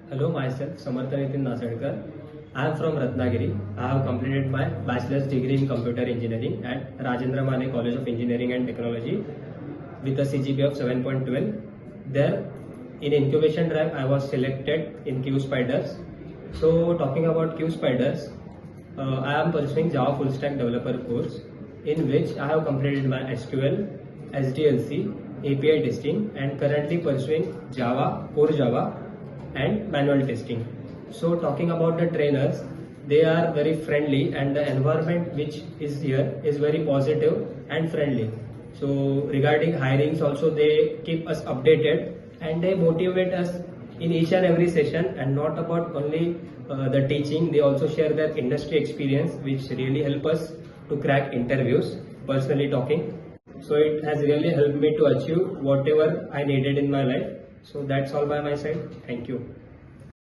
Hello, myself Samarth I am from Ratnagiri. I have completed my bachelor's degree in computer engineering at Rajendra Mane College of Engineering and Technology with a CGPA of 7.12. There, in incubation drive, I was selected in Qspiders. So, talking about Qspiders, I am pursuing Java full stack developer course in which I have completed my SQL, SDLC, API testing, and currently pursuing Java, core Java, and manual testing. So talking about the trainers, they are very friendly and the environment which is here is very positive and friendly. So regarding hirings also, they keep us updated and they motivate us in each and every session, and not about only the teaching, they also share their industry experience which really help us to crack interviews, personally talking. So it has really helped me to achieve whatever I needed in my life. So that's all by my side. Thank you.